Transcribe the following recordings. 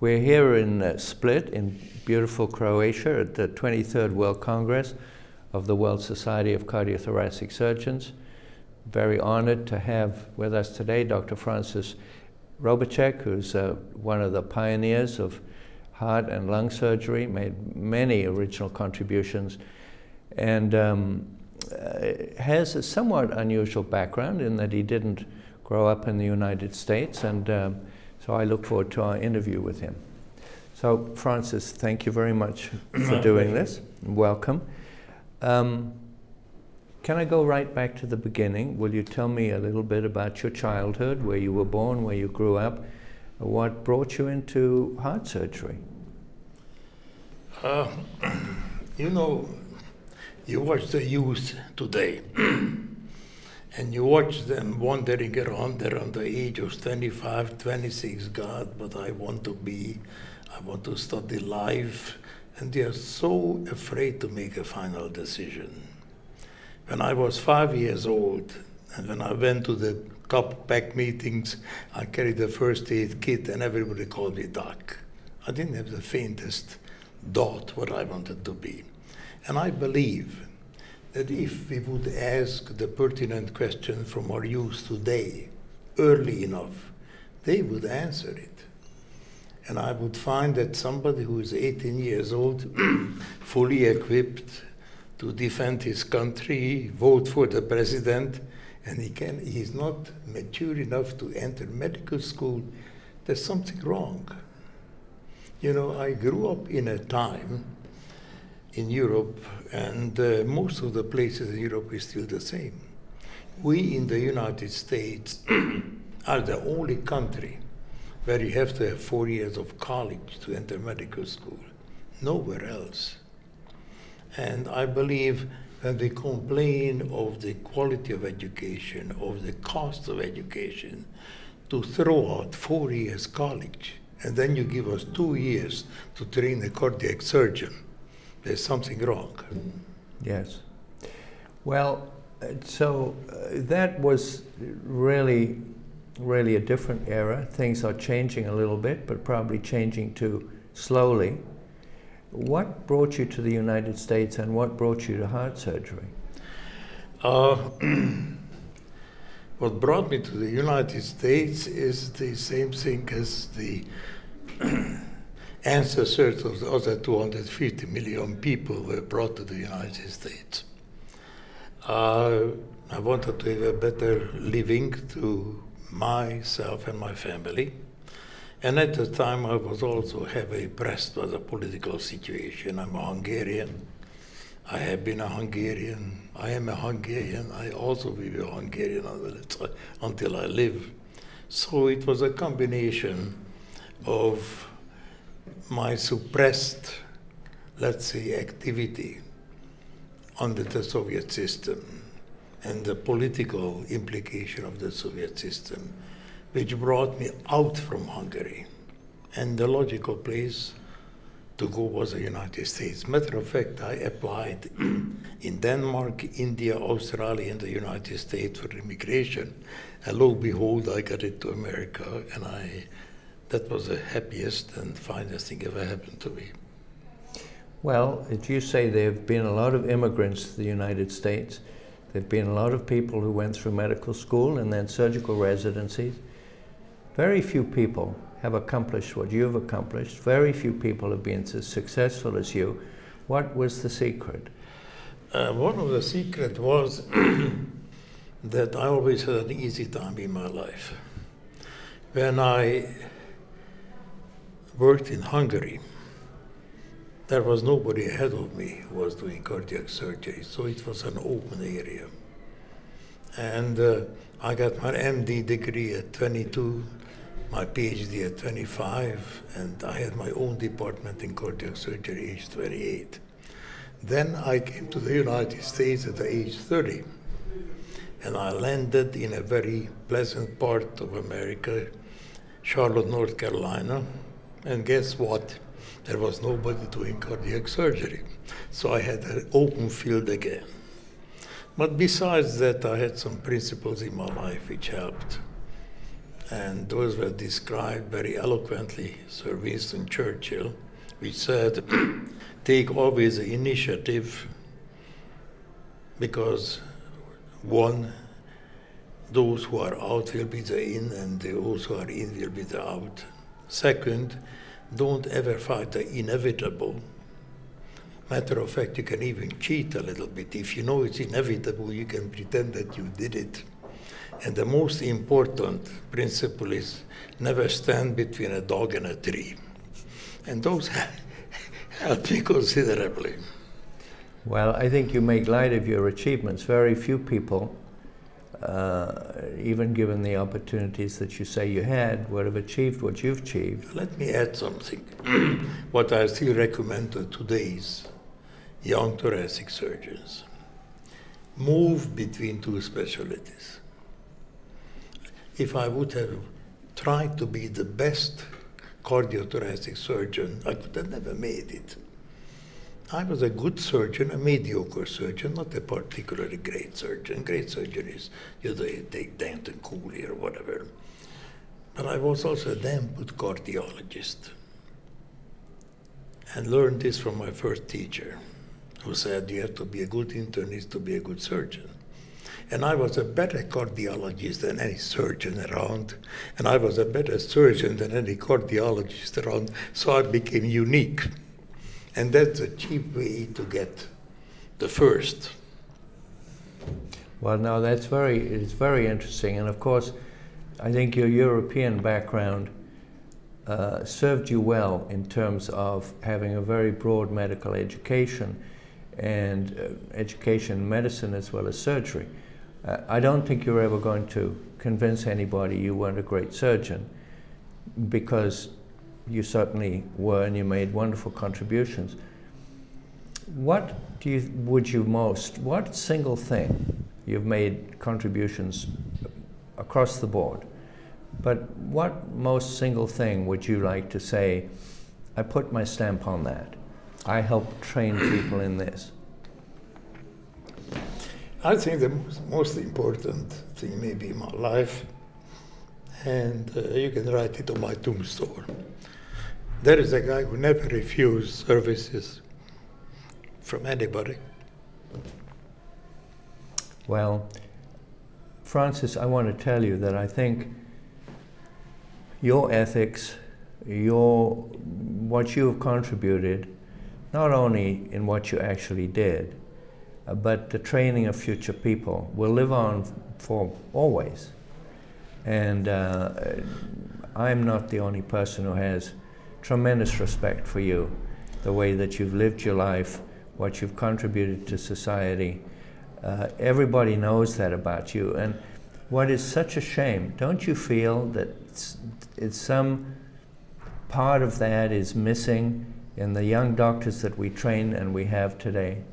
We're here in Split, in beautiful Croatia, at the 23rd World Congress of the World Society of Cardiothoracic Surgeons. Very honored to have with us today Dr. Francis Robicsek, who's one of the pioneers of heart and lung surgery, made many original contributions, and has a somewhat unusual background in that he didn't grow up in the United States, and so I look forward to our interview with him. So, Francis, thank you very much for doing this. Welcome. Can I go right back to the beginning? Will you tell me a little bit about your childhood, where you were born, where you grew up, what brought you into heart surgery? You know, you watch the youth today, and you watch them wandering around there on the age of 25, 26, God, what I want to be, I want to study life, and they are so afraid to make a final decision. When I was 5 years old, and when I went to the top pack meetings, I carried the first aid kit, and everybody called me Doc. I didn't have the faintest thought what I wanted to be. And I believe that if we would ask the pertinent question from our youth today, early enough, they would answer it. And I would find that somebody who is 18 years old, fully equipped to defend his country, vote for the president, and he's not mature enough to enter medical school, there's something wrong. You know, I grew up in a time in Europe, and most of the places in Europe is still the same. We in the United States are the only country where you have to have 4 years of college to enter medical school. Nowhere else. And I believe when we complain of the quality of education, of the cost of education, to throw out 4 years college, and then you give us 2 years to train a cardiac surgeon, there's something wrong. Yes. Well, so that was really a different era. Things are changing a little bit, but probably changing too slowly. What brought you to the United States, and what brought you to heart surgery? What brought me to the United States is the same thing as the ancestors of the other 250 million people were brought to the United States. I wanted to have a better living to myself and my family. And at the time, I was also heavily pressed by the political situation. I'm a Hungarian. I have been a Hungarian. I am a Hungarian. I also will be a Hungarian until I live. So it was a combination of my suppressed, let's say, activity under the Soviet system and the political implication of the Soviet system, which brought me out from Hungary. And the logical place to go was the United States. Matter of fact, I applied in Denmark, India, Australia, and the United States for immigration. And lo and behold, I got into America, and that was the happiest and finest thing ever happened to me. Well, as you say, there have been a lot of immigrants to the United States. There have been a lot of people who went through medical school and then surgical residencies. Very few people have accomplished what you've accomplished. Very few people have been as successful as you. What was the secret? One of the secrets was that I always had an easy time in my life. When I worked in Hungary, there was nobody ahead of me who was doing cardiac surgery, so it was an open area. And I got my MD degree at 22, my PhD at 25, and I had my own department in cardiac surgery age 28. Then I came to the United States at the age 30, and I landed in a very pleasant part of America, Charlotte, North Carolina, and guess what? There was nobody doing cardiac surgery. So I had an open field again. But besides that, I had some principles in my life which helped. And those were described very eloquently, Sir Winston Churchill, which said, take always the initiative, because one, those who are out will be the in, and those who are in will be the out. Second, don't ever fight the inevitable. Matter of fact, you can even cheat a little bit. If you know it's inevitable, you can pretend that you did it. And the most important principle is never stand between a dog and a tree. And those help me considerably. Well, I think you make light of your achievements. Very few people, even given the opportunities that you say you had, would have achieved what you've achieved. Let me add something. What I still recommend to today's young thoracic surgeons. Move between two specialties. If I would have tried to be the best cardiothoracic surgeon, I could have never made it. I was a good surgeon, a mediocre surgeon, not a particularly great surgeon. Great surgeon is, you take Danton Cooley or whatever. But I was also a damn good cardiologist. And learned this from my first teacher, who said you have to be a good internist to be a good surgeon. And I was a better cardiologist than any surgeon around, and I was a better surgeon than any cardiologist around, so I became unique. And that's a cheap way to get the first. Well, no, it's very interesting, and of course, I think your European background served you well in terms of having a very broad medical education and education in medicine as well as surgery. I don't think you're ever going to convince anybody you weren't a great surgeon, because you certainly were, and you made wonderful contributions. What single thing, you've made contributions across the board, but what most single thing would you like to say, I put my stamp on that, I helped train people in this? I think the most important thing maybe in my life, and you can write it on my tombstone. There is a guy who never refused services from anybody. Well, Francis, I want to tell you that I think your ethics, what you have contributed, not only in what you actually did, but the training of future people will live on for always. And I'm not the only person who has tremendous respect for you, the way that you've lived your life, what you've contributed to society. Everybody knows that about you. And what is such a shame, don't you feel that it's some part of that is missing in the young doctors that we train and we have today?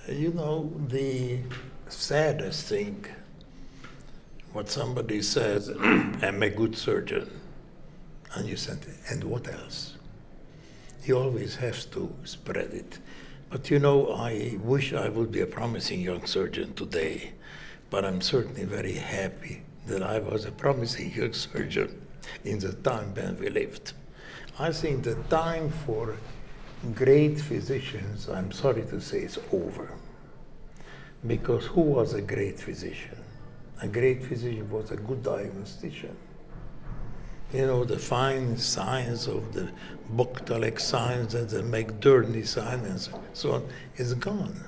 You know, the saddest thing, what somebody says, I'm a good surgeon, and you said, and what else? You always have to spread it. But you know, I wish I would be a promising young surgeon today, but I'm certainly very happy that I was a promising young surgeon in the time when we lived. I think the time for great physicians, I'm sorry to say, is over. Because who was a great physician? A great physician was a good diagnostician. You know, the fine science of the Buchtalek science and the McDurney science and so on is gone.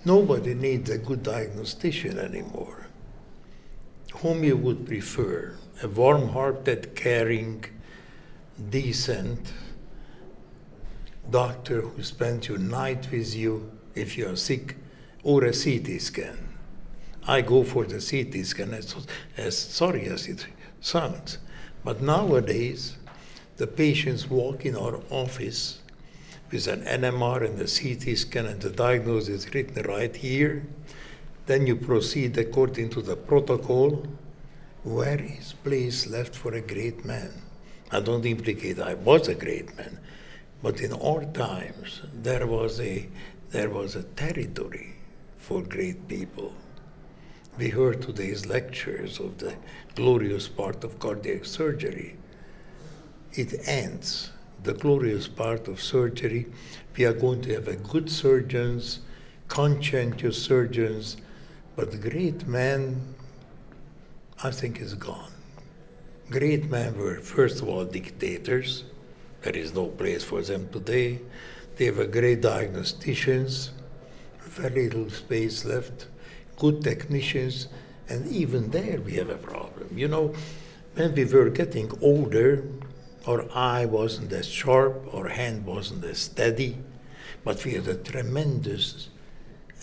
Nobody needs a good diagnostician anymore. Whom you would prefer? A warm-hearted, caring, decent doctor who spends your night with you if you are sick, or a CT scan? I go for the CT scan, as sorry as it sounds. But nowadays, the patients walk in our office with an NMR and a CT scan, and the diagnosis is written right here. Then you proceed according to the protocol. Where is place left for a great man? I don't implicate I was a great man, but in our times there was a territory for great people. we heard today's lectures of the glorious part of cardiac surgery. It ends. The glorious part of surgery, we are going to have a good surgeons, conscientious surgeons, but the great man, I think, is gone. Great men were, first of all, dictators. There is no place for them today. They were great diagnosticians, very little space left, good technicians, and even there we have a problem. You know, when we were getting older, our eye wasn't as sharp, our hand wasn't as steady, but we had a tremendous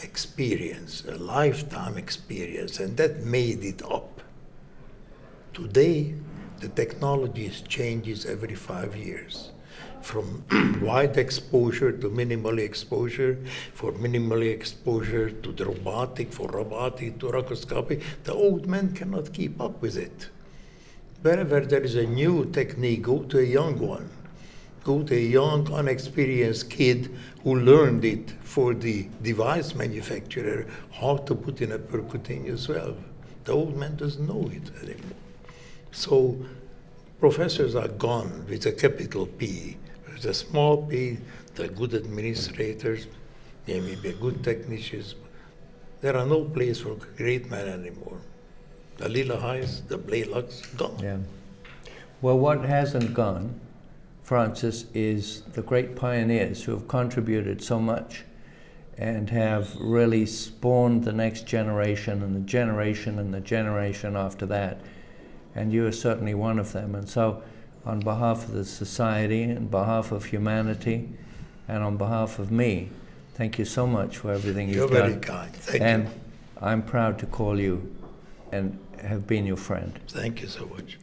experience, a lifetime experience, and that made it up. Today, the technology changes every 5 years. From wide exposure to minimally exposure, for minimally exposure to the robotic, for robotic to racoscopy. The old man cannot keep up with it. Wherever there is a new technique, go to a young one. Go to a young, unexperienced kid who learned it for the device manufacturer, how to put in a percutaneous valve. The old man doesn't know it anymore. So professors are gone with a capital P. With a small p, they're good administrators, they may be good technicians. There are no place for great men anymore. The Lilleheims, the Blaylocks, gone. Yeah. Well, what hasn't gone, Francis, is the great pioneers who have contributed so much and have really spawned the next generation and the generation and the generation after that. And you are certainly one of them. And so, on behalf of the society, on behalf of humanity, and on behalf of me, thank you so much for everything you've done. You're very kind. Thank and you. I'm proud to call you and have been your friend. Thank you so much.